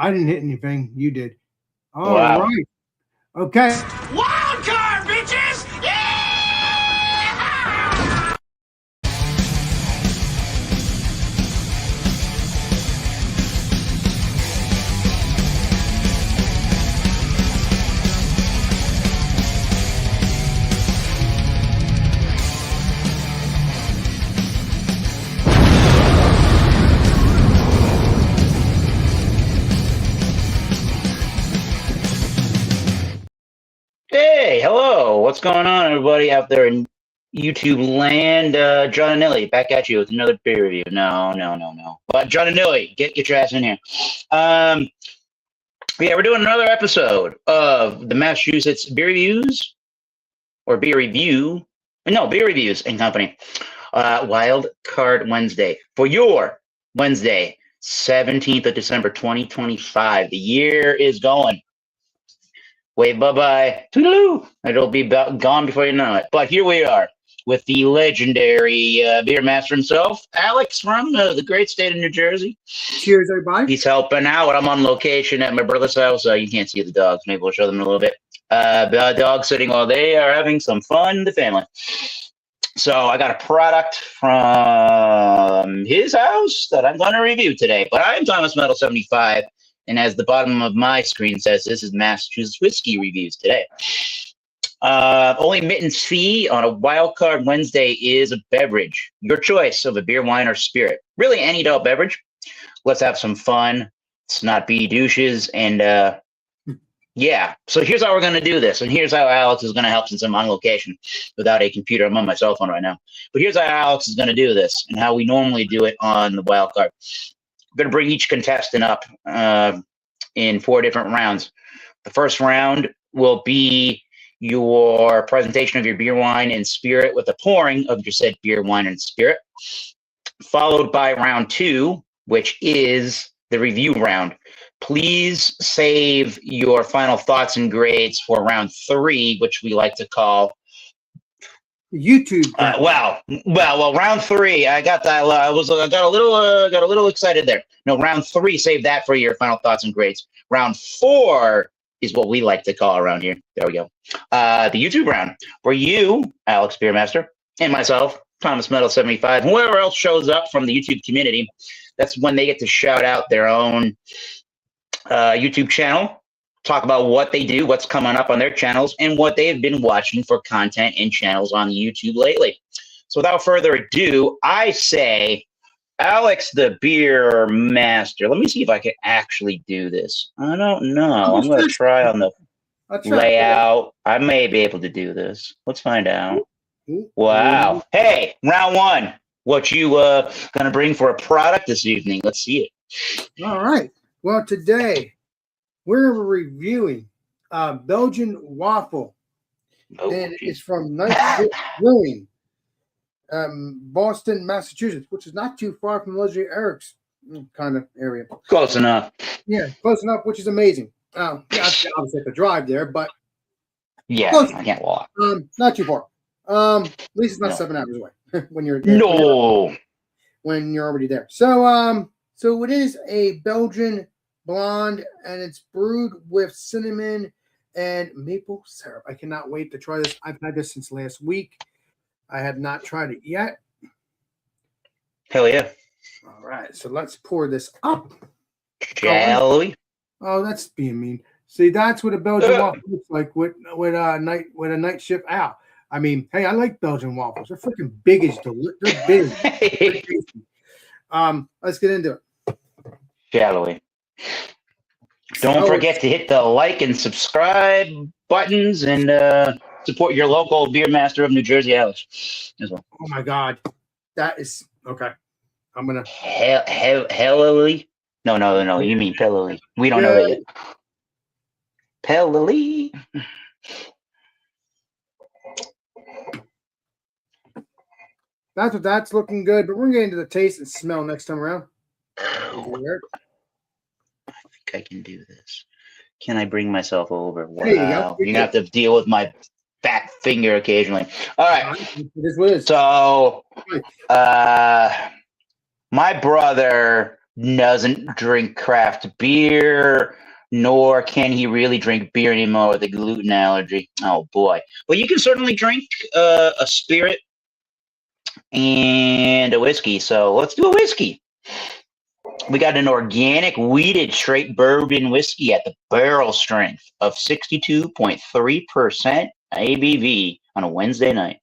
I didn't hit anything. You did. All Wow. right. Okay. WildCard, bitches! Yeah! Hey, hello. What's going on, everybody out there in YouTube land? John and Nilly back at you with another beer review. No. But John and Nilly, get your ass in here. Yeah, we're doing another episode of the Massachusetts Beer Reviews or Beer Review. No, Beer Reviews and Company. Wild Card Wednesday for your Wednesday, 17th of December, 2025. The year is going. Wave bye-bye. Toodaloo. It'll be gone before you know it. But here we are with the legendary beer master himself, Alex from the great state of New Jersey. Cheers, everybody. He's helping out. I'm on location at my brother's house. You can't see the dogs. Maybe we'll show them in a little bit. The dogs sitting while they are having some fun in the family. So I got a product from his house that I'm going to review today. But I'm Thomas Metal 75. And as the bottom of my screen says, this is Massachusetts Whiskey Reviews today. Only admittance fee on a Wildcard Wednesday is a beverage. Your choice of a beer, wine, or spirit. Really any adult beverage. Let's have some fun. Let's not be douches. And yeah, so here's how we're going to do this. And here's how Alex is going to help since I'm on location without a computer. I'm on my cell phone right now. But here's how Alex is going to do this and how we normally do it on the Wildcard. We're going to bring each contestant up in 4 different rounds. The first round will be your presentation of your beer, wine, and spirit with a pouring of your said beer, wine, and spirit, followed by round 2, which is the review round. Please save your final thoughts and grades for round 3, which we like to call YouTube. Well, round 3. I got that. I got a little excited there. No, round 3. Save that for your final thoughts and grades. Round 4 is what we like to call around here. There we go. The YouTube round, where you, Alex Beermaster, and myself, Thomas Metal 75, whoever else shows up from the YouTube community, that's when they get to shout out their own YouTube channel. Talk about what they do, what's coming up on their channels, and what they have been watching for content and channels on YouTube lately. So without further ado, I say, Alex the Beer Master. Let me see if I can actually do this. I don't know. I'm going to try on the layout. I may be able to do this. Let's find out. Wow. Hey, round 1. What you going to bring for a product this evening? Let's see it. All right. Well, today we're reviewing Belgian waffle, and it's from Night Brewing, Boston, Massachusetts, which is not too far from Legendary Eric's kind of area. Close enough. Yeah, close enough, which is amazing. Yeah, obviously I have to drive there, but yeah, I can't walk. Not too far. At least it's not 7 hours away when you're there. No, when you're already there. So so it is a Belgian blonde, and it's brewed with cinnamon and maple syrup. I cannot wait to try this. I've had this since last week. I have not tried it yet. Hell yeah. All right, so let's pour this up. Shall we? Oh, that's being mean. See, that's what a Belgian waffle looks like with a night shift out. I mean, hey, I like Belgian waffles. They're freaking big as they're big. Let's get into it. Shall we? Don't forget to hit the like and subscribe buttons and support your local beer master of New Jersey, Alex, as well. Oh my God, that is okay. I'm gonna Hellily. No. You mean Pellily. We don't know that yet. Pellily. That's looking good, but we're gonna get into the taste and smell next time around. I think I can do this. Can I bring myself over? Wow. There you go. You're gonna have to deal with my fat finger occasionally. All right. It is what it is. So my brother doesn't drink craft beer, nor can he really drink beer anymore with a gluten allergy. Oh boy! But you can certainly drink a spirit and a whiskey. So let's do a whiskey. We got an organic wheated straight bourbon whiskey at the barrel strength of 62.3% ABV on a Wednesday night,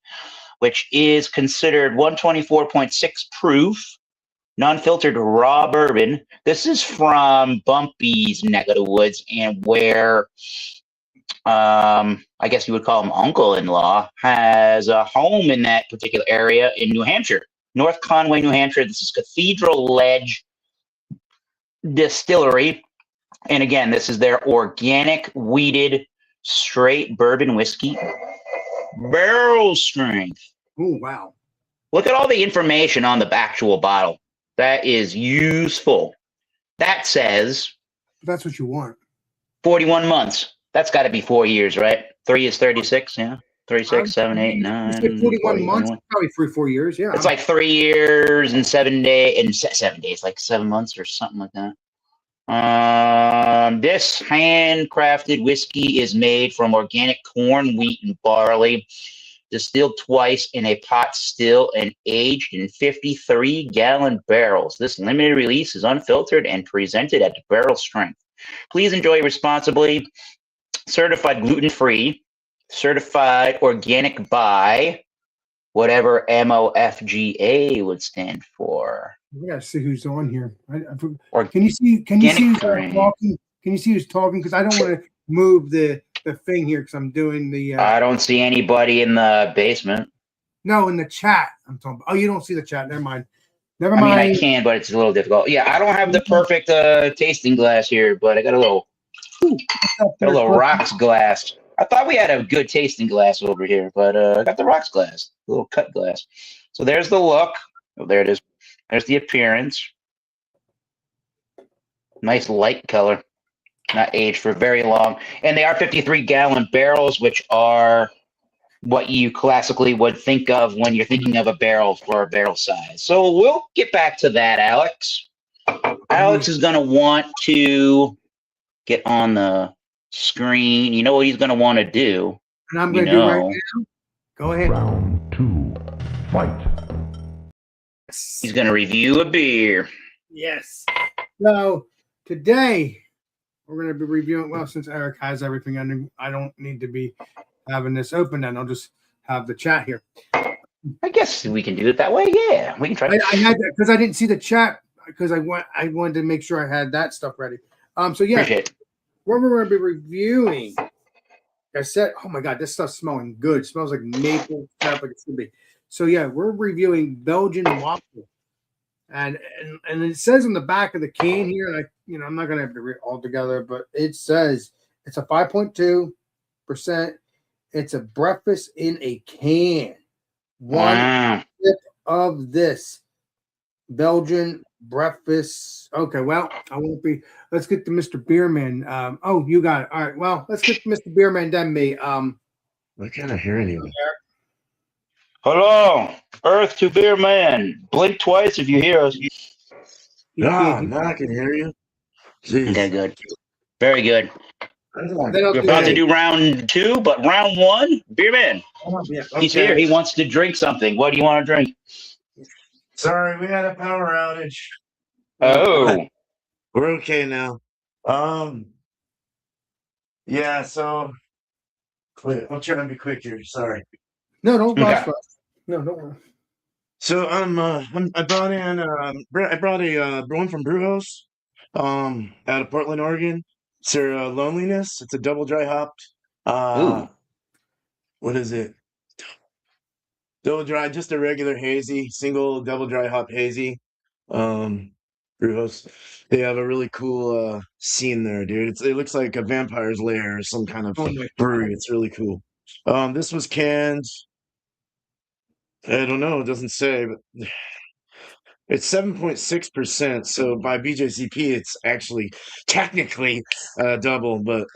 which is considered 124.6 proof, non-filtered raw bourbon. This is from Bumpy's neck of the woods, and where I guess you would call him uncle-in-law, has a home in that particular area in New Hampshire, North Conway, New Hampshire. This is Cathedral Ledge Distillery. And again, this is their organic wheated straight bourbon whiskey, barrel strength. Oh, wow. Look at all the information on the actual bottle. That is useful. That says That's what you want. 41 months. That's got to be 4 years, right? 3 is 36, yeah. 36, 7, 8, 9. You said 41 months, probably 3-4 years, yeah. It's like 3 years and 7 days, and 7 days, like 7 months or something like that. This handcrafted whiskey is made from organic corn, wheat, and barley, distilled twice in a pot still and aged in 53-gallon barrels. This limited release is unfiltered and presented at barrel strength. Please enjoy responsibly. Certified gluten-free, certified organic by whatever MOFGA would stand for. We gotta see who's on here. Or can you see who's grain. talking? Can you see who's talking? Because I don't want to move the thing here because I'm doing the. I don't see anybody in the basement. No, in the chat. I'm talking. Oh, you don't see the chat. Never mind. Never I mind. mean, I can, but it's a little difficult. Yeah, I don't have the perfect tasting glass here, but I got a little rocks glass. I thought we had a good tasting glass over here, but I got the rocks glass, a little cut glass. So there's the look. Oh, there it is. There's the appearance. Nice light color. Not aged for very long. And they are 53-gallon barrels, which are what you classically would think of when you're thinking of a barrel for a barrel size. So we'll get back to that, Alex. Alex is going to want to get on the screen. You know what he's going to want to do. And I'm going to do right now. Go ahead. Round 2, fight. He's going to review a beer. Yes. So today we're going to be reviewing. Well, since Eric has everything, I don't need to be having this open. Then I'll just have the chat here. I guess we can do it that way. Yeah, we can try. I had that because I didn't see the chat because I wanted to make sure I had that stuff ready. So yeah, what we're going to be reviewing. I said, oh my God, this stuff's smelling good. It smells like maple stuff like it should be. So yeah, we're reviewing Belgian waffle, and it says on the back of the can here, and I'm not gonna have to read it all together, but it says it's a 5.2%. It's a breakfast in a can. One sip of this Belgian breakfast. Okay, well, I won't be. Let's get to Mr. Beerman. Oh, you got it. All right. Well, let's get to Mr. Beerman, then me. I can't hear anyone. Hello, Earth to Beer Man. Blink twice if you hear us. Now I can hear you. Jeez. Okay, good. Very good. We're about to do round 2, but round 1, Beer Man. Yeah, He's here. He wants to drink something. What do you want to drink? Sorry, we had a power outage. Oh. We're okay now. Yeah, so I'll try to be quick here. Sorry. No, don't rush. No, don't worry. So I brought in I brought a one from Brewhouse out of Portland, Oregon. It's their Loneliness. It's a double dry hopped. What is it? Double dry, just a regular hazy, single double dry hop hazy. Brewhouse. They have a really cool scene there, dude. It looks like a vampire's lair or some kind of brewery. It's really cool. This was canned. I don't know. It doesn't say, but it's 7.6%. So by BJCP, it's actually technically double. But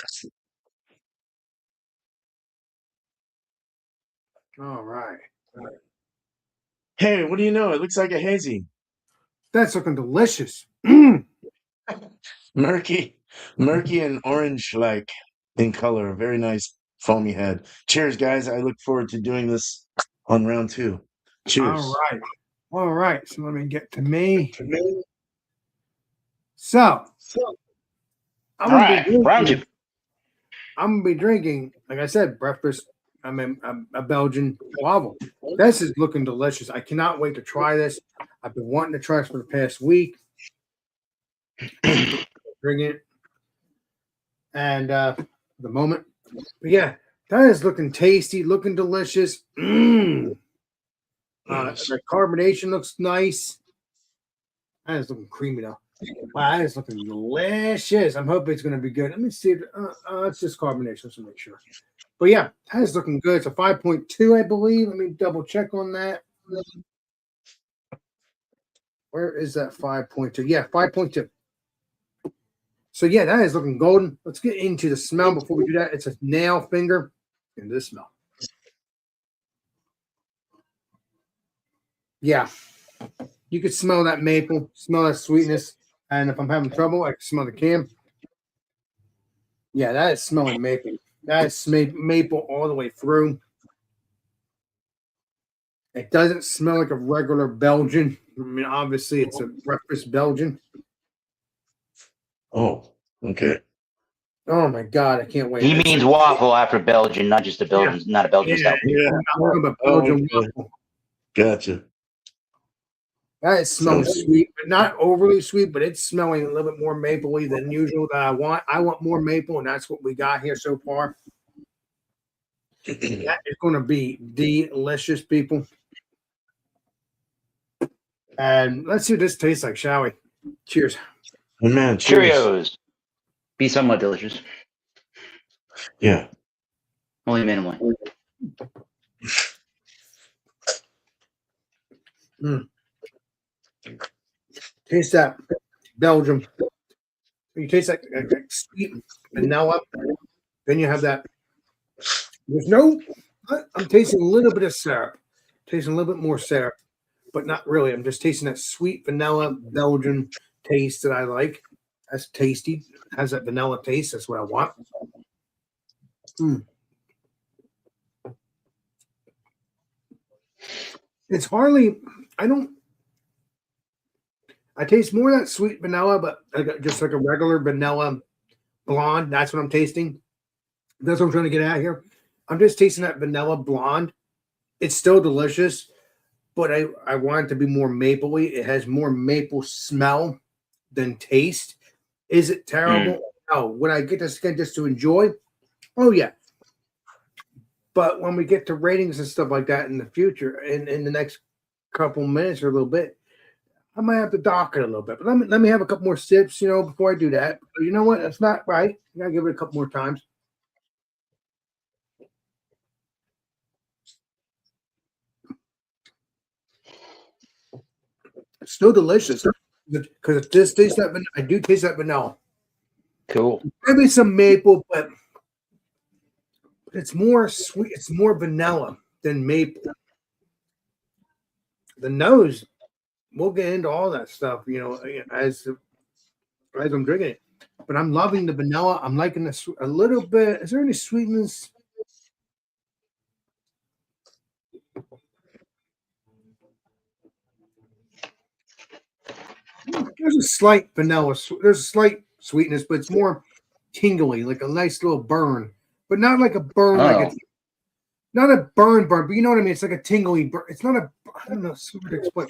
All right. hey, what do you know? It looks like a hazy. That's looking delicious. Mm. Murky and orange like in color. Very nice foamy head. Cheers, guys. I look forward to doing this on round 2. Cheers. All right. So let me get to me. So I'm All gonna right, be round drinking, 2. I'm gonna be drinking, like I said, breakfast. I mean, a Belgian waffle. This is looking delicious. I cannot wait to try this. I've been wanting to try this for the past week. Bring it, and the moment, but yeah, that is looking tasty, looking delicious. The carbonation looks nice. That is looking creamy though. Wow, that is looking delicious. I'm hoping it's going to be good. Let me see. It's just carbonation, just to make sure. But yeah, that is looking good. It's a 5.2, I believe. Let me double check on that. Where is that 5.2? Yeah, 5.2. So yeah, that is looking golden. Let's get into the smell before we do that. It's a nail finger in this smell. Yeah, you could smell that maple, smell that sweetness. And if I'm having trouble, I can smell the can. Yeah, that is smelling maple. That is maple all the way through. It doesn't smell like a regular Belgian. I mean, obviously, it's a breakfast Belgian. Oh, okay. Oh my God, I can't wait. He means waffle after Belgian, not just a Belgian, not a Belgian style. Yeah. I'm talking about Belgian Okay. waffle. Gotcha. That is smelling Sounds- sweet, but not overly sweet, but it's smelling a little bit more mapley than usual that I want. I want more maple, and that's what we got here so far. That is going to be delicious, people. And let's see what this tastes like, shall we? Cheers. Oh, man, cheers. Cheerios. Be somewhat delicious. Yeah. Only minimally. Taste that Belgium. You taste like sweet vanilla. Then you have that. There's no. I'm tasting a little bit of syrup. Tasting a little bit more syrup, but not really. I'm just tasting that sweet vanilla Belgian taste that I like. That's tasty. Has that vanilla taste. That's what I want. It's hardly. I taste more of that sweet vanilla, but just like a regular vanilla blonde. That's what I'm tasting. That's what I'm trying to get at here. I'm just tasting that vanilla blonde. It's still delicious, but I want it to be more mapley. It has more maple smell than taste. Is it terrible? No. Would I get this again just to enjoy? Oh, yeah. But when we get to ratings and stuff like that in the future, in the next couple minutes or a little bit, I might have to dock it a little bit. But let me have a couple more sips, before I do that. But you know what? That's not right. You got to give it a couple more times. It's still delicious because this tastes that. I do taste that vanilla. Cool. Maybe some maple, but it's more sweet. It's more vanilla than maple. The nose, we'll get into all that stuff, as I'm drinking it. But I'm loving the vanilla. I'm liking this a little bit. Is there any sweetness? There's a slight vanilla. There's a slight sweetness, but it's more tingly, like a nice little burn, but not like a burn, like it's not a burn, but you know what I mean. It's like a tingly burn. It's not I don't know, it's hard to explain.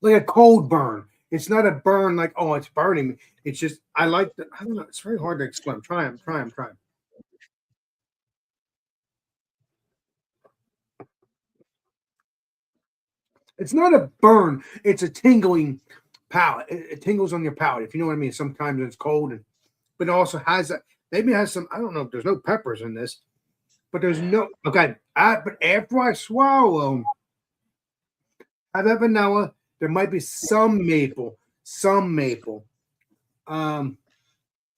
Like a cold burn. It's not a burn like, oh, it's burning me. It's just I don't know. It's very hard to explain. I'm trying. It's not a burn. It's a tingling palate. It tingles on your palate, if you know what I mean. Sometimes it's cold, but it also has that. Maybe it has some. I don't know if there's no peppers in this, but there's no. Okay, but after I swallow, I have vanilla. There might be some maple. So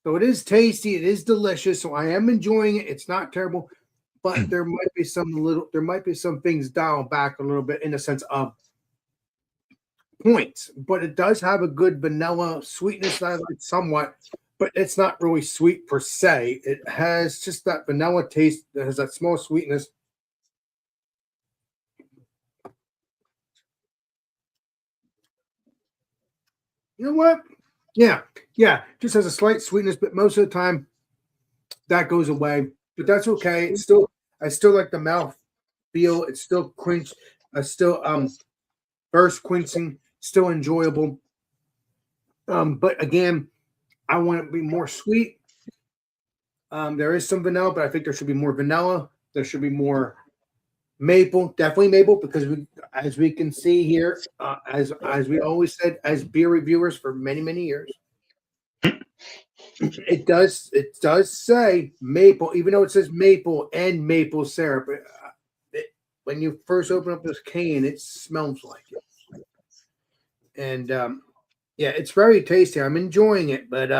it is tasty. It is delicious. So I am enjoying it. It's not terrible, but there might be some things dialed back a little bit in the sense of points, but it does have a good vanilla sweetness that I like somewhat, but it's not really sweet per se. It has just that vanilla taste that has that small sweetness. You know what? Yeah, just has a slight sweetness, but most of the time that goes away. But that's okay. I still like the mouth feel. It's still quench. Still burst quenching. Still enjoyable. But again, I want it to be more sweet. There is some vanilla, but I think there should be more vanilla. There should be more maple, definitely maple, because as we can see here, as we always said, as beer reviewers for many years, it does say maple, even though it says maple and maple syrup. When you first open up this can, it smells like it, and yeah, it's very tasty. I'm enjoying it, but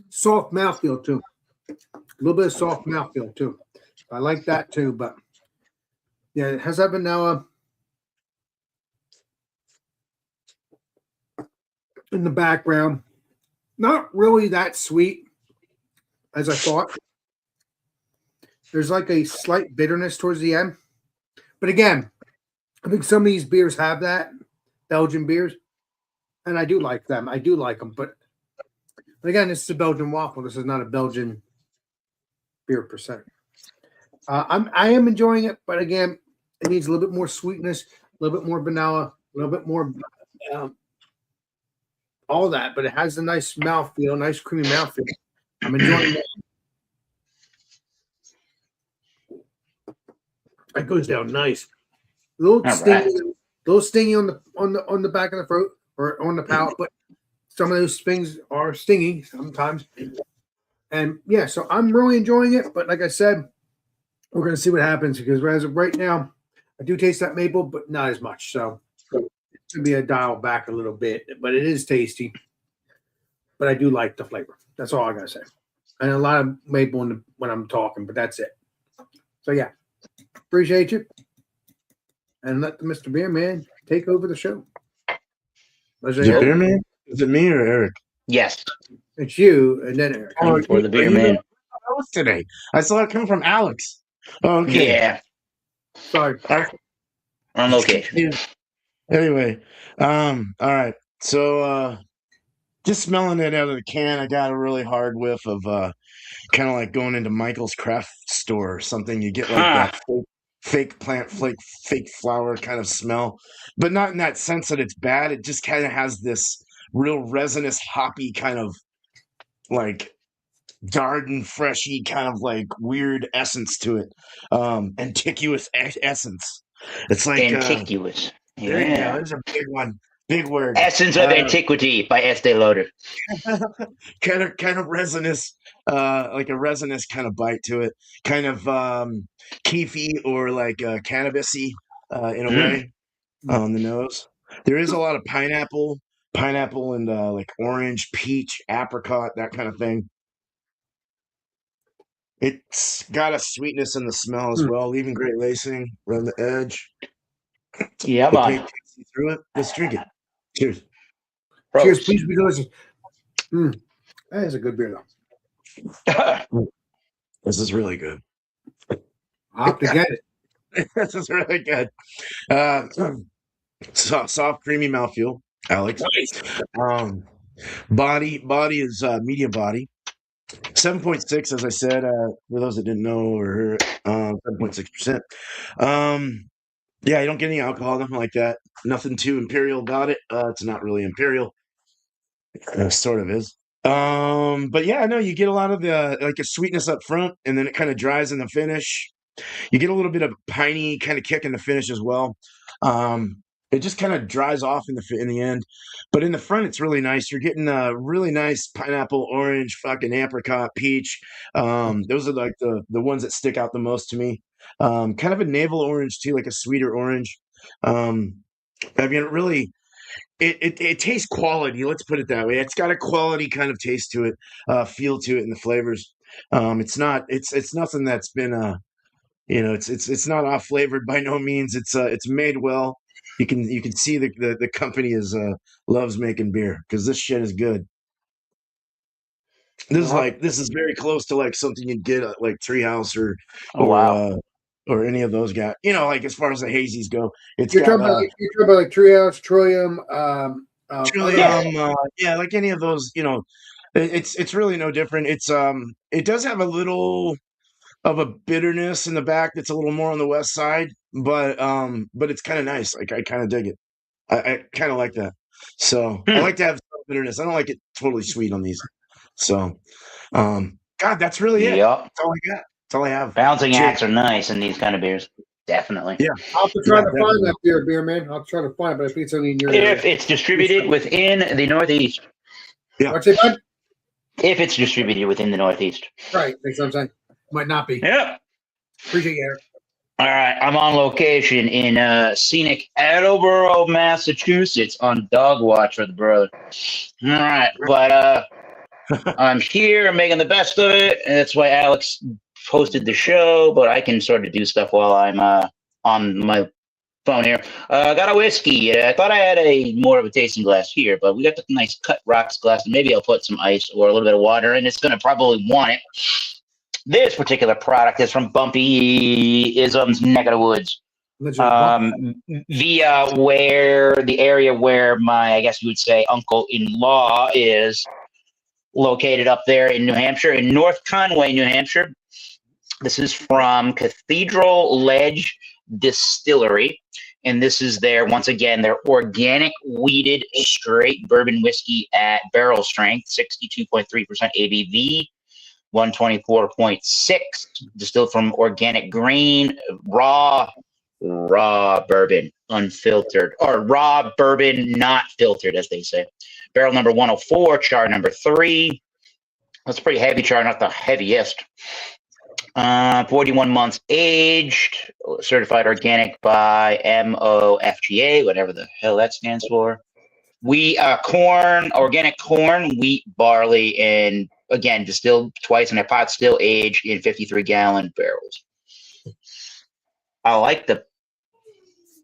soft mouthfeel too. A little bit of soft mouthfeel too. I like that too, but yeah, it has that vanilla in the background. Not really that sweet as I thought. There's like a slight bitterness towards the end. But again, I think some of these beers have that, Belgian beers, and I do like them. I do like them, but again, this is a Belgian waffle. This is not a Belgian beer per se. I am enjoying it, but again, it needs a little bit more sweetness, a little bit more vanilla, a little bit more all that. But it has a nice mouthfeel, nice creamy mouthfeel. I'm enjoying it. That goes down nice. A little stingy on the back of the throat or on the palate, but some of those things are stingy sometimes. And yeah, so I'm really enjoying it. But like I said, we're going to see what happens because as of right now, I do taste that maple, but not as much. So it should be a dial back a little bit, but it is tasty. But I do like the flavor. That's all I got to say. And a lot of maple when I'm talking, but that's it. So yeah, appreciate you. And let the Mr. Beer Man take over the show. Is it Beer Man? Is it me or Eric? Yes. It's you and then Eric. Oh, for the Beer Man. I was today. I saw it come from Alex. Oh, okay. Yeah. Sorry. On location. Anyway, all right. So just smelling it out of the can, I got a really hard whiff of kind of like going into Michael's craft store or something. You get like that fake plant, fake flower kind of smell, but not in that sense that it's bad. It just kind of has this real resinous, hoppy kind of like garden freshy kind of like weird essence to it. Antiguous essence. It's like Antiguous. There you go. There's a big one. Big word. Essence of Antiquity by Estee Lauder. kind of resinous, like a resinous kind of bite to it. Kind of keefy or like cannabisy in a way on the nose. There is a lot of pineapple and like orange, peach, apricot, that kind of thing. It's got a sweetness in the smell as well, leaving great lacing around the edge. Yeah, the paint takes you through it. Let's drink it. Cheers. Prost. Cheers, please be delicious. That is a good beer, though. This is really good. I'll have to get it. This is really good. Soft, creamy mouthfeel, Alex. Nice. Body is medium body. 7.6, as I said, for those that didn't know or heard, 7.6%. Yeah, you don't get any alcohol, nothing like that. Nothing too imperial about it. It's not really imperial. Sort of is. But yeah, no, you get a lot of the like a sweetness up front, and then it kind of dries in the finish. You get a little bit of piney kind of kick in the finish as well. It just kind of dries off in the end, but in the front it's really nice. You're getting a really nice pineapple, orange, fucking apricot, peach. Those are like the ones that stick out the most to me. Kind of a navel orange too, like a sweeter orange. I mean, it tastes quality. Let's put it that way. It's got a quality kind of taste to it, feel to it, and the flavors. It's nothing that's been it's not off flavored by no means. It's made well. You can see the company is loves making beer because this shit is good. This is very close to like something you'd get at like Treehouse Oh wow. or any of those guys. Like as far as the hazies go, it's You're got talking about like Treehouse, Trillium, Trillium, yeah, like any of those. It's really no different. It does have a little of a bitterness in the back that's a little more on the west side, but it's kind of nice. Like I kind of dig it. I kind of like that. So I like to have some bitterness. I don't like it totally sweet on these. So, God, that's really it. Yep. That's all I got. That's all I have. Balancing Cheers. acts are nice in these kind of beers. Definitely. Yeah. I'll have to try to find definitely. that beer, man. I'll try to find it, but I think it's only in your If it's distributed within the Northeast. Yeah. What's it, bud? If it's distributed within the Northeast. Right. That's what I'm saying. Might not be. Yep. Appreciate you, Eric. All right. I'm on location in scenic Attleboro, Massachusetts on dog watch for the brother. All right. But I'm here. I'm making the best of it. And that's why Alex hosted the show, but I can sort of do stuff while I'm on my phone here. Got a whiskey. I thought I had more of a tasting glass here, but we got the nice cut rocks glass, and maybe I'll put some ice or a little bit of water in. It's going to probably want it. This particular product is from Bumpy Ism's neck of the woods. Via where the area where my, I guess you would say, uncle-in-law is located up there in New Hampshire, in North Conway, New Hampshire. This is from Cathedral Ledge Distillery. And this is once again, their organic wheated straight bourbon whiskey at barrel strength, 62.3% ABV, 124.6, distilled from organic grain, raw bourbon, unfiltered, or raw bourbon, not filtered, as they say. Barrel number 104, char number 3. That's a pretty heavy char, not the heaviest. 41 months aged, certified organic by MOFGA, whatever the hell that stands for. Organic corn, wheat, barley, and again, distilled twice in a pot, still aged in 53-gallon barrels. I like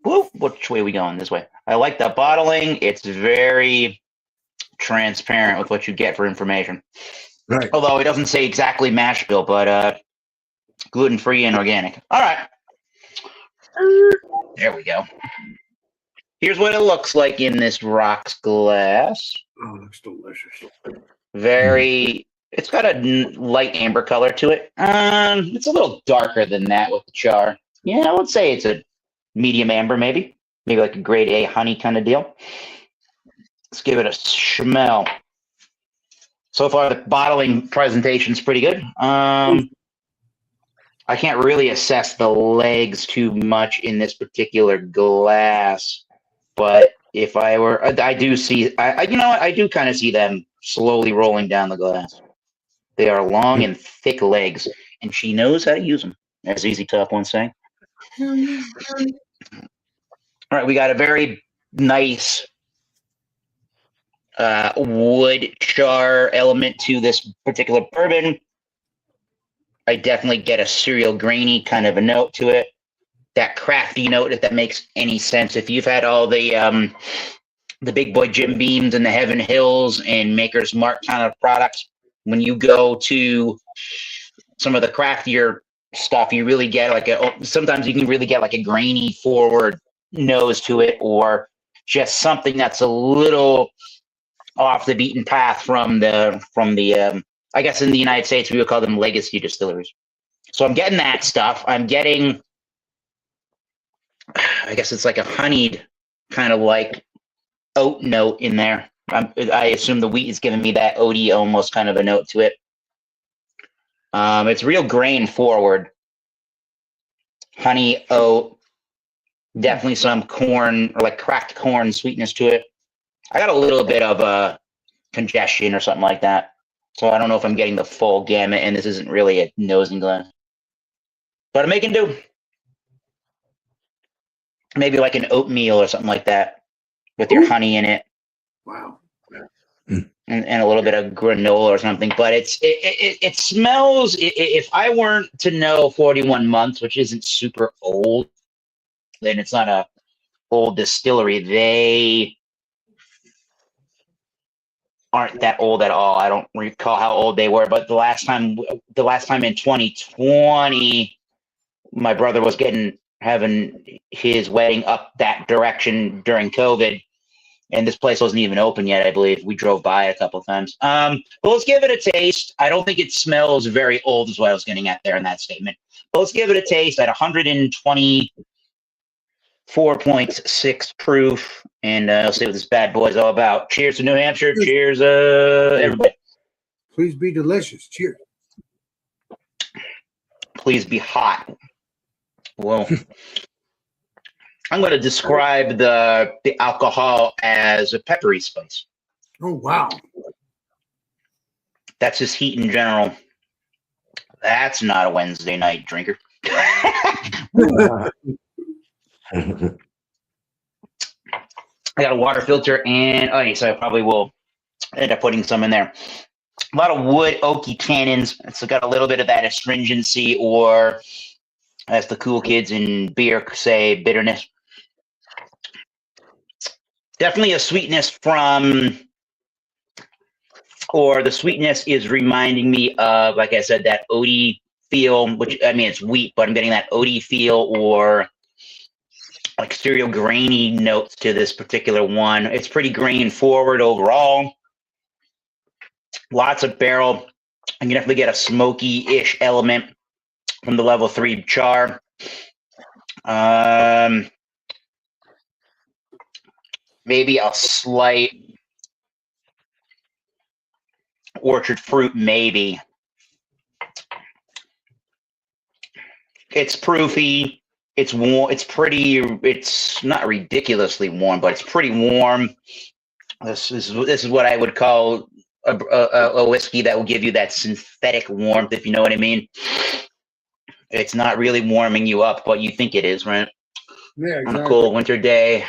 which way are we going? This way. I like the bottling. It's very transparent with what you get for information. Right. Although it doesn't say exactly mash bill, but gluten-free and organic. All right. There we go. Here's what it looks like in this rocks glass. Oh, it looks delicious. It's got a light amber color to it. It's a little darker than that with the char. Yeah, I would say it's a medium amber, maybe like a grade A honey kind of deal. Let's give it a smell. So far, the bottling presentation's pretty good. I can't really assess the legs too much in this particular glass, but if I were, I do see, I do kind of see them slowly rolling down the glass. They are long and thick legs, and she knows how to use them, as ZZ Top once sang. All right, we got a very nice wood char element to this particular bourbon. I definitely get a cereal grainy kind of a note to it. That crafty note, if that makes any sense. If you've had all the big boy Jim Beams and the Heaven Hills and Maker's Mark kind of products, when you go to some of the craftier stuff, you really get sometimes you can really get like a grainy forward nose to it, or just something that's a little off the beaten path from the I guess in the United States, we would call them legacy distilleries. So I'm getting that stuff. I'm getting, I guess it's like a honeyed kind of like oat note in there. I assume the wheat is giving me that oaty almost kind of a note to it. It's real grain forward. Honey, oat, definitely some corn or like cracked corn sweetness to it. I got a little bit of congestion or something like that. So I don't know if I'm getting the full gamut, and this isn't really a nosing glass. But I'm making do. Maybe like an oatmeal or something like that with your honey in it. Wow. and a little bit of granola or something. But it smells. If I weren't to know 41 months, which isn't super old, then it's not a old distillery. They aren't that old at all. I don't recall how old they were, but the last time in 2020, my brother was having his wedding up that direction during COVID, and this place wasn't even open yet. I believe we drove by a couple of times. But let's give it a taste. I don't think it smells very old, is what I was getting at there in that statement. But let's give it a taste at 124.6 proof, and I'll see what this bad boy's all about. Cheers to New Hampshire. Cheers, everybody. Please be delicious. Cheers. Please be hot. Well, I'm going to describe the alcohol as a peppery spice. Oh, wow. That's just heat in general. That's not a Wednesday night drinker. I got a water filter and ice. So I probably will end up putting some in there. A lot of wood, oaky tannins. It's got a little bit of that astringency, or as the cool kids in beer say, bitterness. Definitely a sweetness from, or the sweetness is reminding me of, like I said, that oaty feel, which, I mean, it's wheat, but I'm getting that oaty feel, or like cereal grainy notes to this particular one. It's pretty grain forward overall. Lots of barrel. I can definitely get a smoky-ish element from the level 3 char. Maybe a slight orchard fruit, maybe. It's proofy. It's warm. It's pretty. It's not ridiculously warm, but it's pretty warm. This is what I would call a whiskey that will give you that synthetic warmth, if you know what I mean. It's not really warming you up, but you think it is, right? Yeah, exactly. On a cool winter day.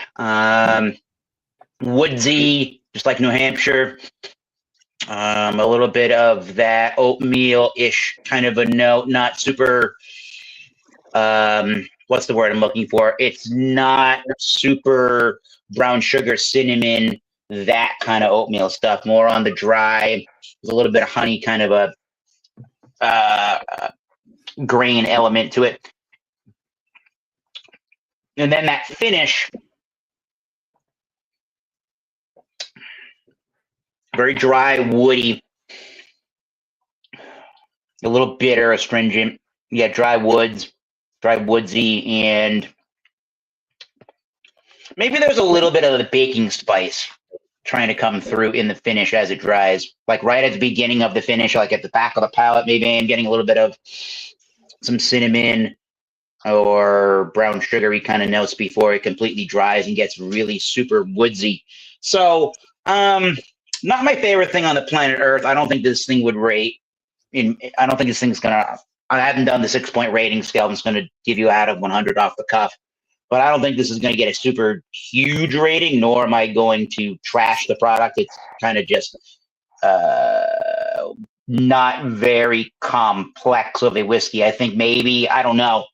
Woodsy, just like New Hampshire. A little bit of that oatmeal-ish kind of a note, not super, what's the word I'm looking for? It's not super brown sugar, cinnamon, that kind of oatmeal stuff, more on the dry. There's a little bit of honey, kind of a grain element to it. And then that finish, very dry, woody, a little bitter, astringent. Yeah, dry woodsy, and maybe there's a little bit of the baking spice trying to come through in the finish as it dries. Like right at the beginning of the finish, like at the back of the palate, maybe I'm getting a little bit of some cinnamon or brown sugary kind of notes before it completely dries and gets really super woodsy. So, not my favorite thing on the planet Earth. I don't think this thing would rate. I don't think this thing's gonna. I haven't done the 6-point rating scale. I'm just gonna give you out of 100 off the cuff. But I don't think this is gonna get a super huge rating. Nor am I going to trash the product. It's kind of just not very complex of a whiskey. I think maybe, I don't know.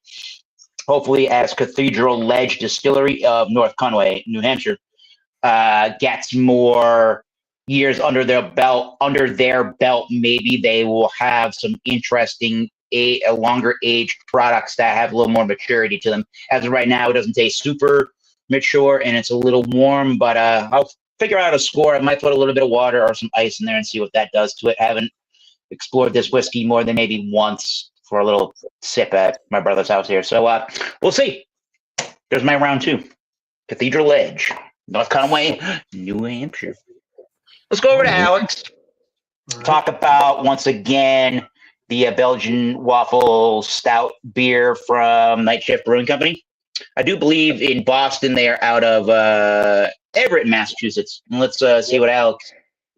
Hopefully, as Cathedral Ledge Distillery of North Conway, New Hampshire, gets more years under their belt, maybe they will have some interesting, longer aged products that have a little more maturity to them. As of right now, it doesn't taste super mature and it's a little warm, but I'll figure out a score. I might put a little bit of water or some ice in there and see what that does to it. I haven't explored this whiskey more than maybe once for a little sip at my brother's house here. So we'll see. There's my round 2. Cathedral Ledge, North Conway, New Hampshire. Let's go over to Alex. Talk about, once again, the Belgian waffle stout beer from Night Shift Brewing Company. I do believe in Boston they are out of Everett, Massachusetts. And let's see what Alex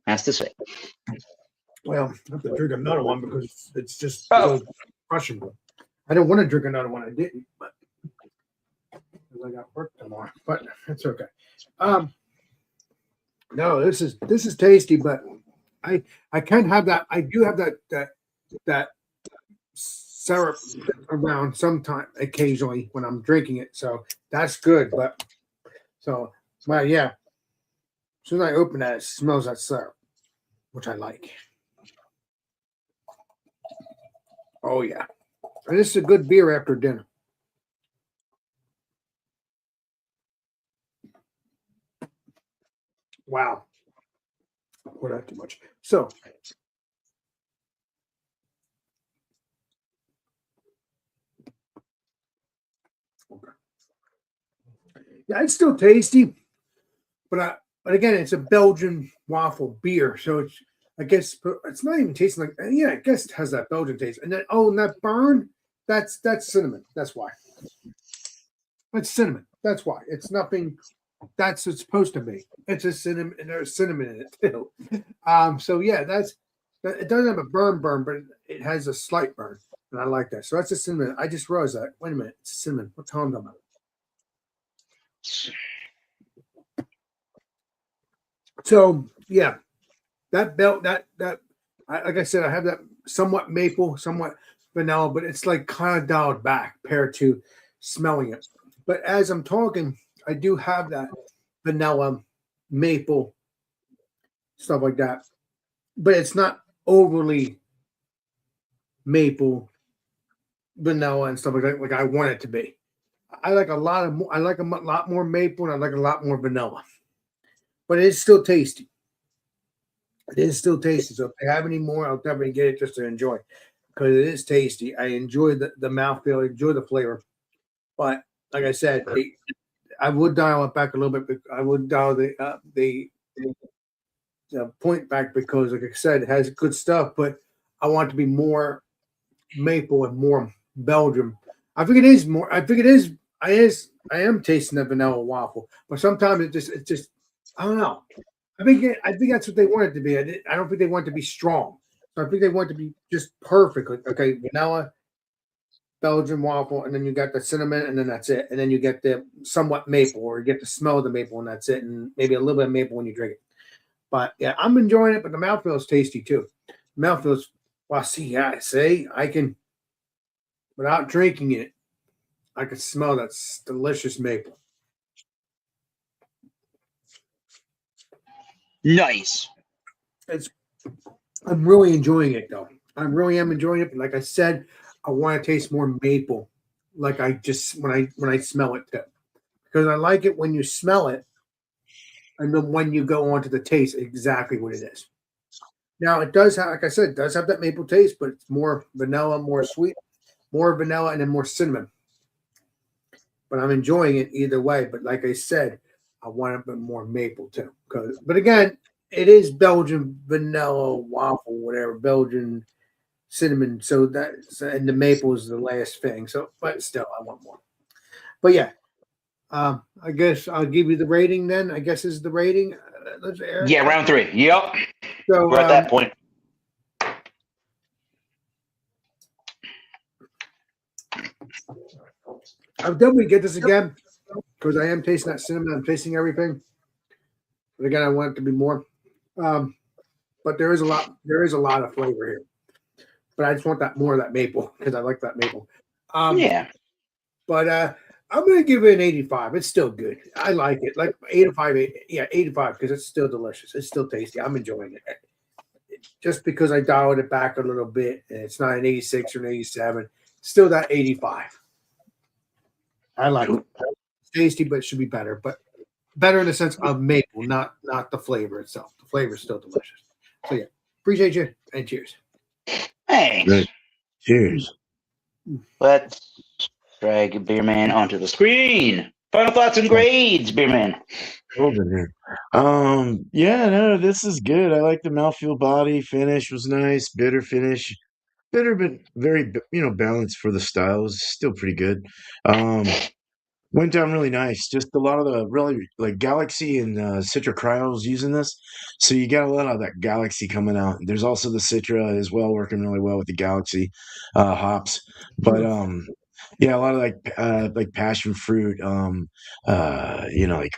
has to say. Well, I have to drink another one because it's just crushing. I didn't want to drink another one. I didn't, but because I got work tomorrow. But it's okay. No, this is tasty, but I can have that. I do have that syrup around sometime occasionally when I'm drinking it. So that's good. But so well, yeah. As soon as I open that, it smells that syrup, which I like. Oh yeah. And this is a good beer after dinner. Wow. Pour that too much. So yeah, it's still tasty, but again, it's a Belgian waffle beer, so it's I guess it's not even tasting like yeah, I guess it has that Belgian taste. And then and that burn, that's cinnamon. That's why. It's cinnamon. That's why. It's nothing that's what it's supposed to be. It's a cinnamon and there's cinnamon in it too. So yeah, it doesn't have a burn, but it has a slight burn. And I like that. So that's a cinnamon. I just realized that. Wait a minute, it's cinnamon. What time am I? So yeah, that belt like I said, I have that somewhat maple, somewhat vanilla, but it's like kind of dialed back compared to smelling it. But as I'm talking, I do have that vanilla, maple, stuff like that. But it's not overly maple, vanilla, and stuff like that, like I want it to be. I like a lot more maple, and I like a lot more vanilla. But it is still tasty. It is still tasty. So if they have any more, I'll definitely get it just to enjoy because it is tasty. I enjoy the mouthfeel, I enjoy the flavor. But like I said, I would dial it back a little bit. I would dial the point back because, like I said, it has good stuff, but I want it to be more maple and more Belgium. I think it is more. I think it is. I am tasting the vanilla waffle, but sometimes it just. I don't know. I think that's what they want it to be. I don't think they want it to be strong. So I think they want it to be just perfect. Okay, vanilla, Belgian waffle, and then you got the cinnamon, and then that's it. And then you get the somewhat maple, or you get the smell of the maple, and that's it. And maybe a little bit of maple when you drink it. But yeah, I'm enjoying it. But the mouthfeel is tasty too. Mouthfeel's well. See, I can without drinking it, I can smell that delicious maple. Nice. I'm really enjoying it though. I really am enjoying it. But like I said, I want to taste more maple. Like I just when I smell it too, because I like it when you smell it, and then when you go on to the taste, exactly what it is. Now it does have, like I said, it does have that maple taste, but it's more vanilla, more sweet, more vanilla, and then more cinnamon. But I'm enjoying it either way. But like I said, I want a bit more maple too. But again, it is Belgian vanilla waffle, whatever Belgian cinnamon. So and the maple is the last thing. So, but still, I want more. But yeah, I guess I'll give you the rating then. I guess is the rating. Yeah, round 3. Yep. So we're at that point. I'll definitely get this again because I am tasting that cinnamon. I'm tasting everything. But again, I want it to be more. But there is a lot. There is a lot of flavor here. But I just want that more of that maple because I like that maple. Yeah. But I'm going to give it an 85. It's still good. I like it. Like 85. 85 because it's still delicious. It's still tasty. I'm enjoying it. Just because I dialed it back a little bit and it's not an 86 or an 87, still that 85. I like it. It's tasty, but it should be better. But better in the sense of maple, not the flavor itself. The flavor is still delicious. So yeah, appreciate you and cheers. Thanks. Right. Cheers. Let's drag Beerman onto the screen. Final thoughts and grades, Beerman. Over here. Yeah, no, this is good. I like the mouthfeel body finish was nice. Bitter finish. Bitter, but very, balanced for the styles. Still pretty good. Went down really nice. Just a lot of the really like Galaxy and Citra Cryos using this. So you got a lot of that Galaxy coming out. There's also the Citra as well, working really well with the Galaxy hops. But Yeah, a lot of like passion fruit, like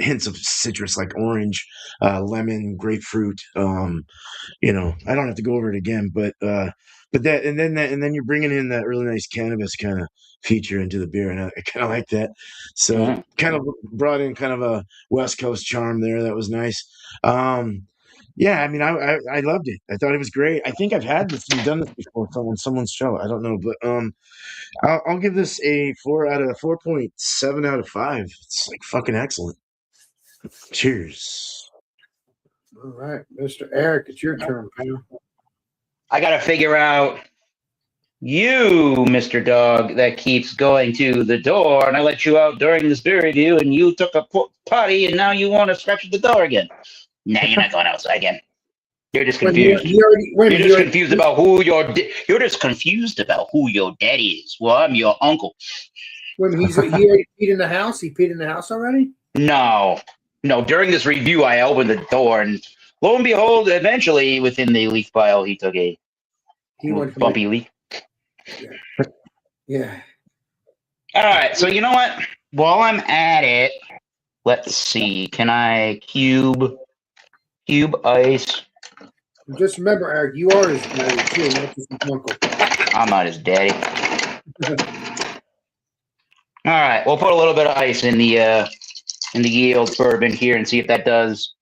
hints of citrus like orange, lemon, grapefruit. I don't have to go over it again, but then you're bringing in that really nice cannabis kind of feature into the beer, and I kind of like that. So kind of brought in kind of a West Coast charm there. That was nice. Yeah, I mean, I loved it. I thought it was great. I think I've had this, done this before on someone's show. I don't know, but I'll give this a 4.7 out of 5. It's like fucking excellent. Cheers. All right, Mr. Eric, it's your turn, pal. I got to figure out you, Mr. Dog, that keeps going to the door, and I let you out during this beer review, and you took a potty, and now you want to scratch at the door again. Nah, you're not going outside again. You're just confused. You're just confused about who you're just confused about who your daddy is. Well, I'm your uncle. When he already peed in the house? He peed in the house already? No. During this review, I opened the door, and lo and behold, eventually, within the leaf pile, he took a bumpy leak. Yeah. All right. So you know what? While I'm at it, let's see. Can I cube ice? Just remember, Eric, you are his daddy too, not just his uncle. I'm not his daddy. All right, we'll put a little bit of ice in the yield bourbon here and see if that does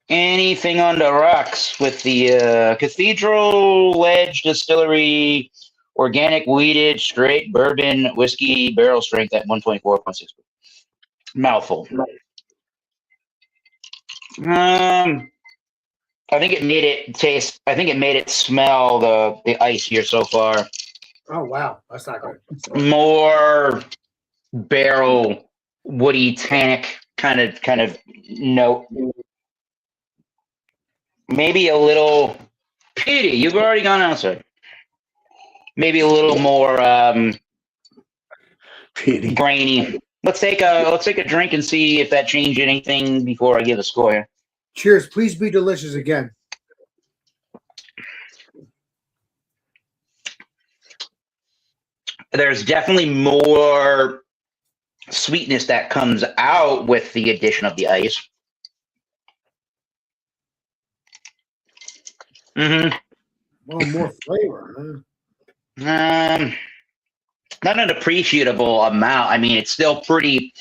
anything on the rocks with the Cathedral Ledge Distillery Organic Wheated Straight Bourbon Whiskey Barrel Strength at 124.6. Mouthful. I think it made it taste. I think it made it smell the ice here so far. Oh wow, that's not good. More barrel, woody, tannic kind of note. Maybe a little peaty. You've already gone outside. Maybe a little more peaty, grainy. Let's take a drink and see if that changed anything before I give a score here. Cheers. Please be delicious again. There's definitely more sweetness that comes out with the addition of the ice. Mm-hmm. Well, more flavor, huh? Not an appreciable amount. I mean, it's still pretty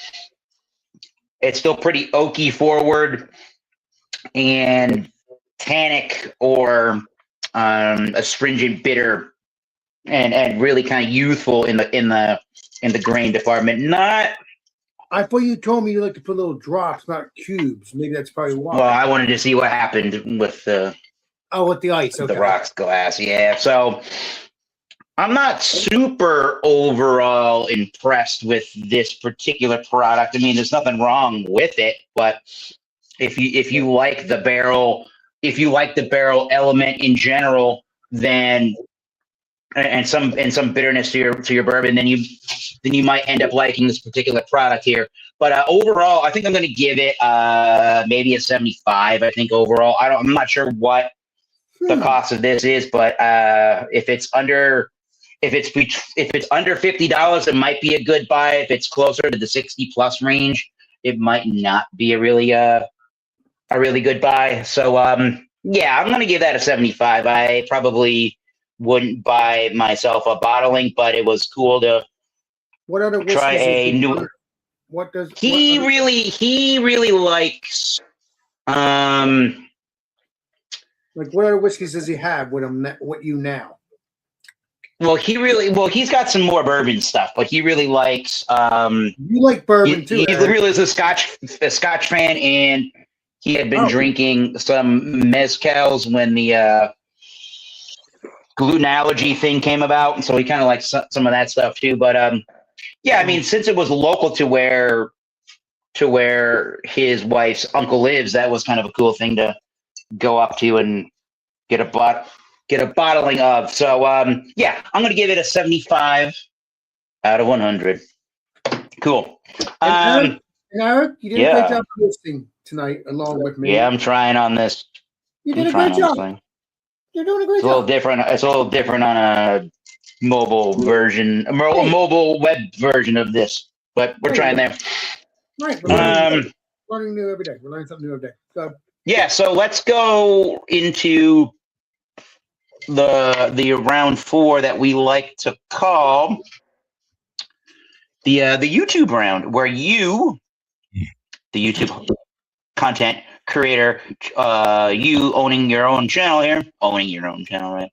oaky forward and tannic or astringent bitter and really kind of youthful in the grain department. Not. I thought you told me you like to put little drops, not cubes. Maybe that's probably why. Well, I wanted to see what happened with the with the ice, okay. The rocks glass, yeah. So I'm not super overall impressed with this particular product. I mean, there's nothing wrong with it, but if you like the barrel element in general, then and some bitterness to your bourbon, then you might end up liking this particular product here. But overall, I think I'm going to give it maybe a 75. I think overall, I'm not sure what the cost of this is, but if it's under $50, it might be a good buy. If it's closer to the 60+ range, it might not be a really good buy. So yeah, I'm going to give that a 75. I probably wouldn't buy myself a bottling, but it was cool to try a new. What does he really likes? Like what other whiskeys does he have with him? What you now? Well, he's got some more bourbon stuff, but he really likes. You like bourbon too. He really is a Scotch fan, and he had been drinking some mezcals when the gluten allergy thing came about, and so he kind of likes some of that stuff too. But yeah, I mean, since it was local to where his wife's uncle lives, that was kind of a cool thing to go up to and get a bottling of. So yeah, I'm gonna give it a 75 out of 100. Cool. And Eric, you did a great job hosting tonight along with me. Yeah, I'm trying on this. You did a great job. You're doing a great job. It's a little different on a mobile version, a mobile web version of this, but we're trying there. Right. We're learning new every day. We're learning something new every day. So yeah, so let's go into the round 4 that we like to call the YouTube round, where you, the YouTube content creator, you owning your own channel here, right?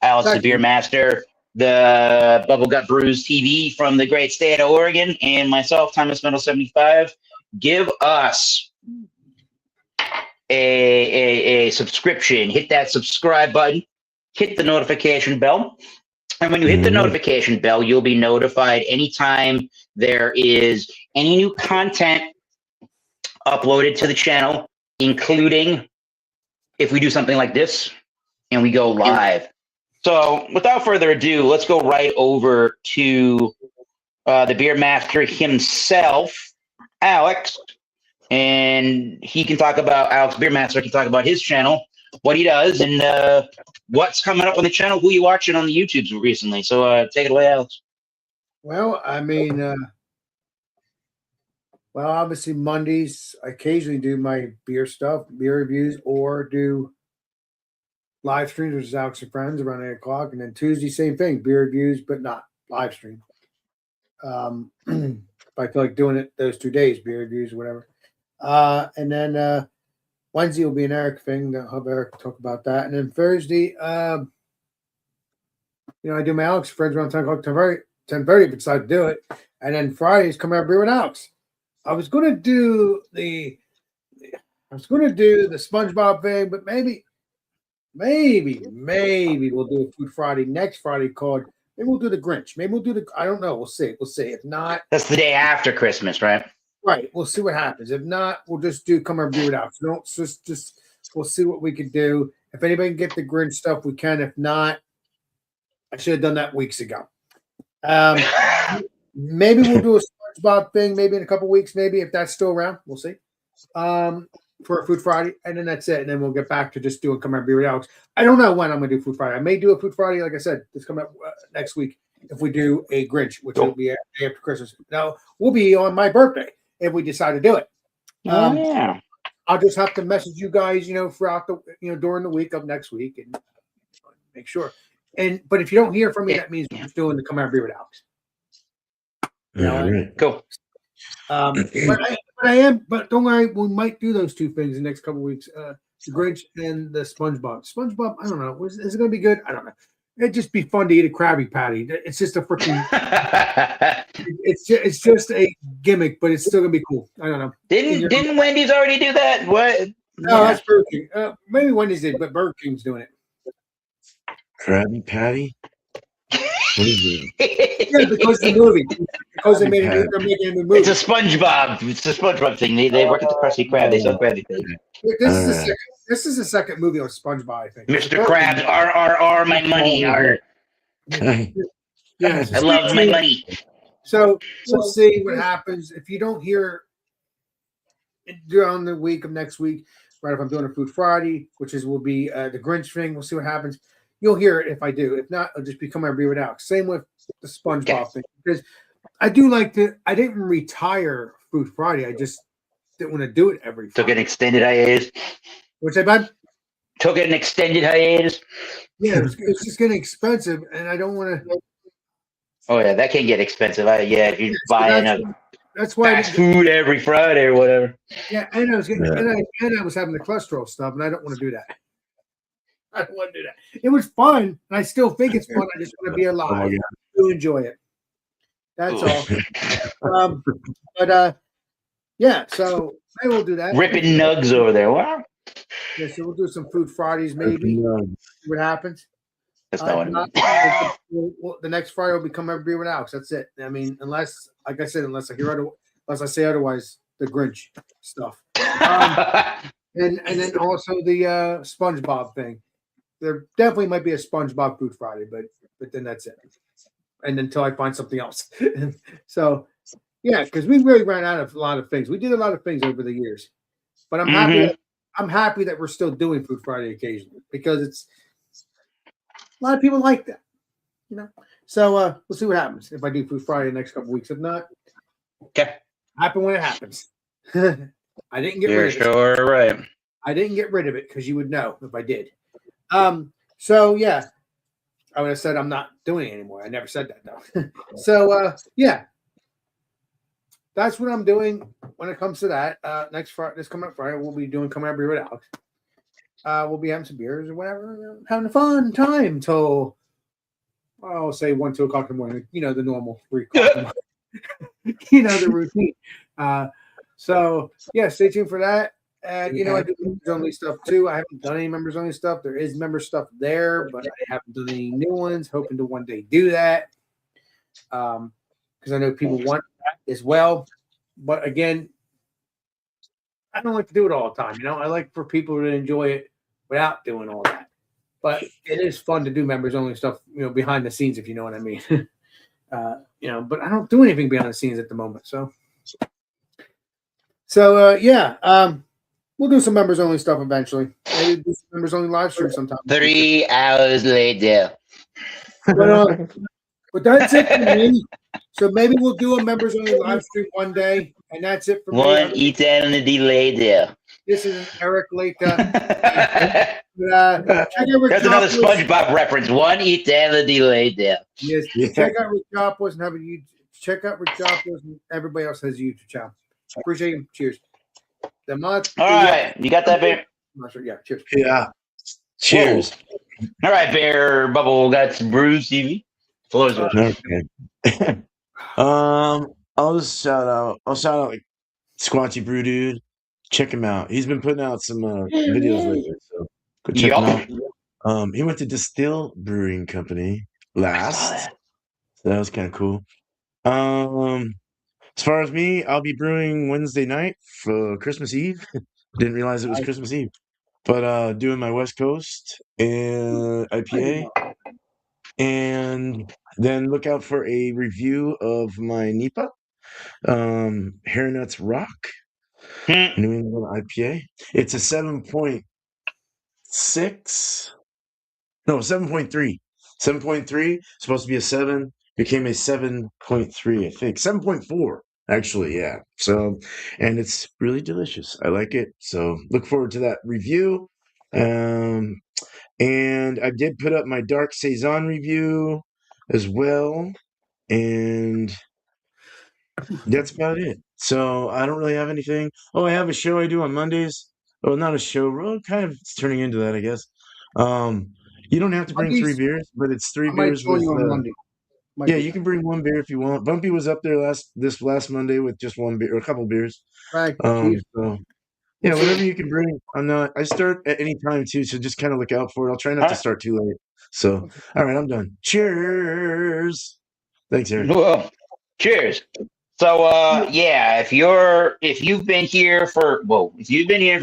Alex, the Beer Master, the Bubble Gut Brews TV from the great state of Oregon, and myself, Thomas Metal 75, give us a subscription. Hit that subscribe button, hit the notification bell, and when you hit the notification bell, you'll be notified anytime there is any new content uploaded to the channel, including if we do something like this and we go live. So without further ado, let's go right over to the Beer Master himself, Alex, and he can talk about, Alex Beer Master can talk about his channel, what he does, and what's coming up on the channel, who you watching on the YouTubes recently. So take it away, Alex. Well, I mean, obviously Mondays, I occasionally do my beer stuff, beer reviews, or do live streams, which is Alex and Friends around 8 o'clock. And then Tuesday, same thing, beer reviews, but not live stream. If I feel like doing it those 2 days, beer reviews, whatever. And then Wednesday will be an Eric thing. I'll have Eric talk about that. And then Thursday, I do my Alex Friends around 10 o'clock, 10:30 if I decide to do it. And then Fridays, come out beer with Alex. I was going to do the SpongeBob thing, but maybe we'll do a Food Friday next Friday called. Maybe we'll do the Grinch. Maybe we'll do I don't know. We'll see. If not, that's the day after Christmas, right? Right. We'll see what happens. If not, we'll just do come and do it out. So don't just we'll see what we can do. If anybody can get the Grinch stuff, we can. If not, I should have done that weeks ago. Maybe we'll do a SpongeBob thing. Maybe in a couple weeks. Maybe if that's still around, we'll see. For a Food Friday, and then that's it. And then we'll get back to just doing come and be with Alex. I don't know when I'm going to do Food Friday. I may do a Food Friday, like I said, this come up next week. If we do a Grinch, which will be after Christmas. Now we'll be on my birthday if we decide to do it. Yeah. I'll just have to message you guys, throughout the, during the week of next week and make sure. But if you don't hear from me, that means we're just doing the come out and be with Alex. Cool. But don't worry, we might do those 2 things in the next couple of weeks. The Grinch and the SpongeBob. SpongeBob, I don't know. Is it going to be good? I don't know. It'd just be fun to eat a Krabby Patty. It's just a freaking. it's just a gimmick, but it's still gonna be cool. I don't know. Didn't Wendy's already do that? What? No, that's Burger King. Maybe Wendy's did, but Burger King's doing it. Krabby Patty. What is it? Yeah, because the movie. Because they're making a new movie. It's a SpongeBob thing. They work at the Krusty Krab. They sell Krabby Patty. This is the second movie on SpongeBob, I think. Mr. Krabs, R, my money, R. Yes, I love my money. So we'll see what happens. If you don't hear during the week of next week, right? If I'm doing a Food Friday, will be the Grinch thing, we'll see what happens. You'll hear it if I do. If not, I'll just become my beer without. Same with the SpongeBob thing, because I do like to. I didn't retire Food Friday. I just didn't want to do it every Friday. Took an extended hiatus. What's that, bud? Took an extended hiatus. Yeah, it's just getting expensive, and I don't want to. Oh yeah, that can get expensive. If you're buying that's why fast food every Friday or whatever. Yeah, and I was getting, and I was having the cholesterol stuff, and I don't want to do that. I don't want to do that. It was fun, and I still think it's fun. I just want to be alive to enjoy it. That's all. Yeah. So maybe we'll do that. Ripping nugs over there. Wow. Yeah, so we'll do some Food Fridays, maybe. See what happens. That's not what the next Friday will become every beer with Alex. That's it. I mean, unless I say otherwise, the Grinch stuff. And then also the SpongeBob thing. There definitely might be a SpongeBob Food Friday, but then that's it. And until I find something else. So yeah, because we really ran out of a lot of things. We did a lot of things over the years, but I'm happy that we're still doing Food Friday occasionally because it's a lot of people like that, So we'll see what happens if I do Food Friday the next couple weeks. If not, Okay. happen when it happens. I didn't get You're rid of it. sure right. I didn't get rid of it because you would know if I did. So yeah, I would have said I'm not doing it anymore. I never said that though. So yeah, that's what I'm doing when it comes to that. Next Friday, this coming up Friday, we'll be doing Come Out Beer with Alex. We'll be having some beers or whatever, having a fun time till I'll say 1, 2 o'clock in the morning. You know the normal 3 o'clock. In the morning. You know the routine. So yeah, stay tuned for that. And you know, I do members only stuff too. I haven't done any members only stuff. There is member stuff there, but I haven't done any new ones. Hoping to one day do that. Because I know people want that as well. But again, I don't like to do it all the time. You know, I like for people to enjoy it without doing all that. But it is fun to do members only stuff, you know, behind the scenes, if you know what I mean. You know, but I don't do anything behind the scenes at the moment. So yeah, we'll do some members only stuff eventually. Maybe do some members only live stream sometime. 3 hours later. But that's it for me. So maybe we'll do a members only live stream one day, and that's it for me. One eternity later. This is an Eric Lake. That's another SpongeBob reference. One eternity later. Yes. Check out Rick Jopos and have a check out Rick Jopos and everybody else has a YouTube channel. Appreciate him. Cheers. The month. All right, you got that, Bear? Sure. Yeah. Cheers. Yeah. Cheers. Whoa. All right, Bear Bubble got some Brews TV. Floor's yours. Okay. I'll shout out like Squatchy Brew Dude. Check him out. He's been putting out some videos lately, so go check him out. He went to Distill Brewing Company last. So that was kind of cool. As far as me, I'll be brewing Wednesday night for Christmas Eve. Didn't realize it was Christmas Eve. But doing my West Coast IPA. And then look out for a review of my NEPA, Hairnuts Rock, New England IPA. It's a 7.6. No, 7.3. 7.3. Supposed to be a 7. Became a 7.3, I think. 7.4, actually, yeah. So, and it's really delicious. I like it. So look forward to that review. And I did put up my Dark Saison review as well. And that's about it. So I don't really have anything. Oh, I have a show I do on Mondays. Well, not a show. Well, kind of it's turning into that, I guess. You don't have to bring 3 beers, but it's 3 beers with. Yeah, you can bring 1 beer if you want. Bumpy was up there this last Monday with just 1 beer or a couple beers. Right. So yeah, whatever you can bring. I start at any time too, so just kind of look out for it. I'll try not to start too late. So, all right, I'm done. Cheers. Thanks, Eric. Well, cheers. So, yeah, if you've been here for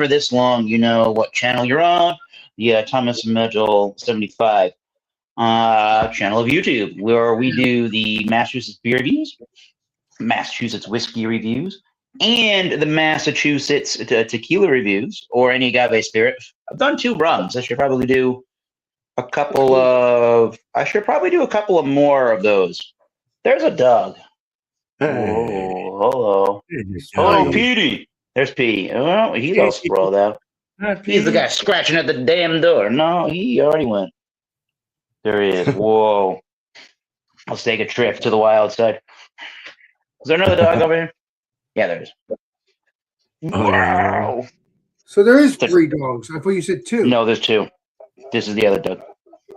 this long, you know what channel you're on. Yeah, Thomas Metal 75 channel of YouTube, where we do the Massachusetts beer reviews, Massachusetts whiskey reviews, and the Massachusetts tequila reviews, or any agave spirit. I've done 2 rums. I should probably do a couple of more of those. There's a dog. Hey. Oh, hello. Hello, Petey. There's Petey. Oh, he's all sprawled out. He's the guy scratching at the damn door. No, he already went. There he is. Whoa. Let's take a trip to the wild side. Is there another dog over here? Yeah, there is. Wow. So there is 3 dogs. I thought you said 2. No, there's 2. This is the other dog.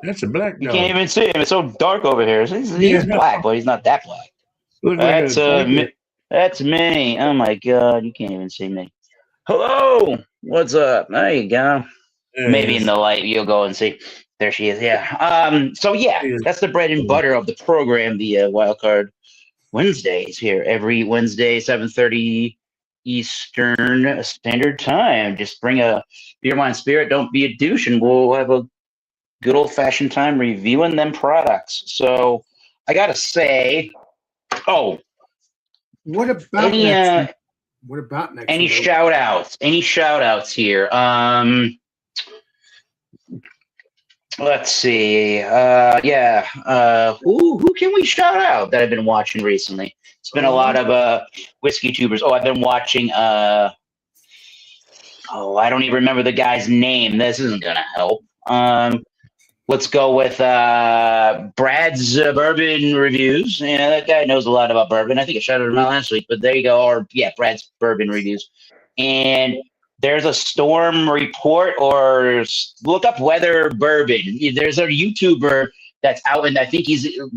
That's a black dog. You can't even see him. It's so dark over here. He's black, but he's not that black. That's me. Oh my God, you can't even see me. Hello. What's up? There you go. Maybe in the light you'll go and see. There she is. Yeah. So yeah, that's the bread and butter of the program. The WildCard Wednesdays here every Wednesday, 7:30 Eastern Standard Time. Just bring a beer, wine, spirit. Don't be a douche, and we'll have a good old fashioned time reviewing them products. So I gotta say, what about next? What about next? Any shout outs? Any shout outs here? Let's see. Who can we shout out that I've been watching recently? It's been a lot of whiskey tubers. Oh, I've been watching I don't even remember the guy's name. This isn't gonna help. Let's go with Brad's bourbon reviews. Yeah, that guy knows a lot about bourbon. I think I shouted him out last week, but there you go. Or yeah, Brad's bourbon reviews. And there's a storm report, or look up weather bourbon. There's a YouTuber that's out, and I think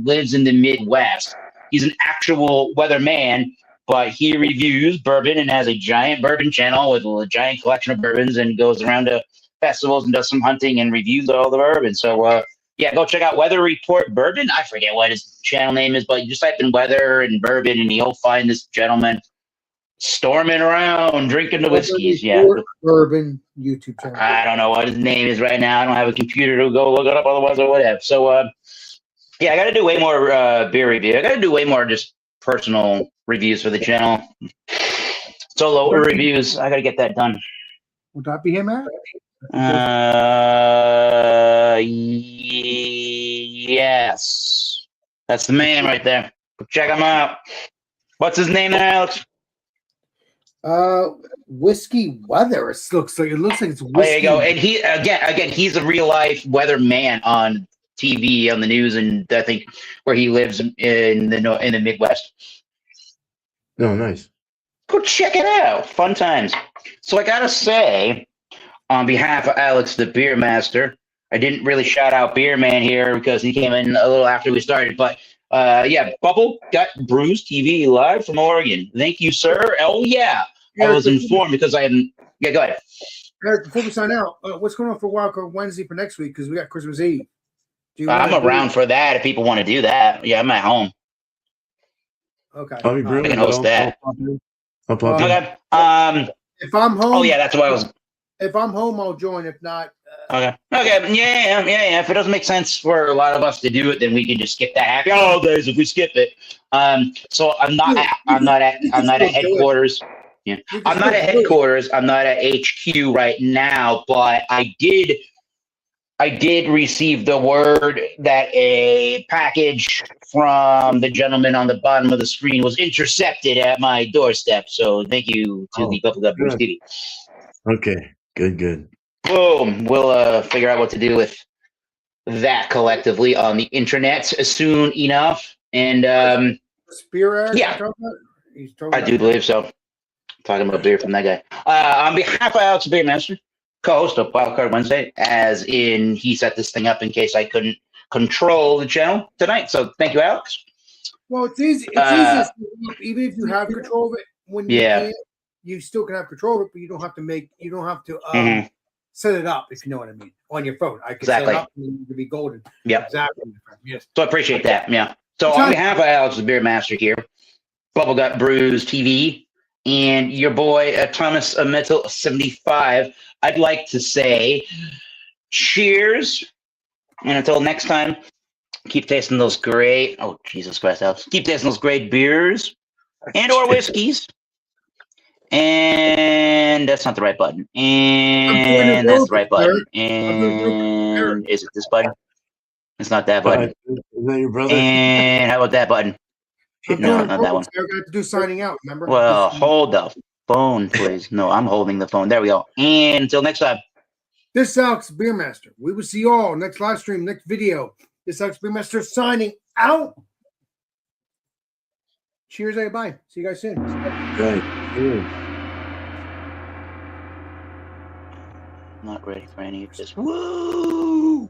lives in the Midwest. He's an actual weatherman, but he reviews bourbon and has a giant bourbon channel with a giant collection of bourbons, and goes around to festivals and does some hunting and reviews all the bourbon. So yeah, go check out Weather Report Bourbon. I forget what his channel name is, but you just type in weather and bourbon, and you'll find this gentleman storming around, drinking the whiskeys. Yeah, bourbon YouTube channel. I don't know what his name is right now. I don't have a computer to go look it up, otherwise I would have. So yeah, I got to do way more beer review. I got to do way more just personal reviews for the channel. Solo reviews. I got to get that done. Would that be him, Matt? Yes, that's the man right there. Check him out. What's his name there, Alex? Whiskey weather. It looks like it's whiskey. Oh, there you go. And he again, he's a real life weatherman on TV, on the news, and I think where he lives in the Midwest. Oh, nice. Go check it out. Fun times. So I gotta say, on behalf of Alex, the beer master, I didn't really shout out Beer Man here because he came in a little after we started, but yeah, Bubble Gut Brews TV live from Oregon. Thank you, sir. Oh yeah, I was informed because I hadn't. Yeah, go ahead. Eric, before we sign out, what's going on for WildCard Wednesday for next week? Because we got Christmas Eve. I'm around for that if people want to do that. Yeah, I'm at home. Okay, I'll be brewing. I can host that. I'll pop in. Okay. If I'm home. Oh yeah, that's why I was. If I'm home, I'll join. If not. Okay. Yeah. If it doesn't make sense for a lot of us to do it, then we can just skip that happy holidays if we skip it. So I'm not at headquarters. Yeah. I'm not at headquarters. I'm not at HQ right now, but I did receive the word that a package from the gentleman on the bottom of the screen was intercepted at my doorstep. So thank you to the Bubblegum Brews TV. Okay. Good. Boom. We'll figure out what to do with that collectively on the internet soon enough. And Spear, yeah, I do believe so. Talking about beer from that guy. On behalf of Alex Beer Master, co-host of WildCard Wednesday, as in he set this thing up in case I couldn't control the channel tonight. So thank you, Alex. Well, it's easy. It's easy. Even if you have control of it, when you still can have control of it, but you don't have to set it up, if you know what I mean, on your phone. I can set it up and it can be golden. Yeah. Exactly. Yes. So I appreciate that. Yeah. So on behalf of Alex, the Beer Master here, Bubble Gut Brews TV, and your boy Thomas Metal 75, I'd like to say cheers. And until next time, keep tasting those great, oh, Jesus Christ, Alex. Keep tasting those great beers and or whiskeys. And that's not the right button. And that's the right button. And is it this button? It's not that button. Is that your brother? And how about that button? No, not that one. I got to do signing out, remember? Well, hold the phone, please. No, I'm holding the phone. There we go. And until next time. This is Alex Beer Master. We will see you all next live stream, next video. This is Alex Beer Master signing out. Cheers, everybody. See you guys soon. Right. Not ready for any of this. Woo!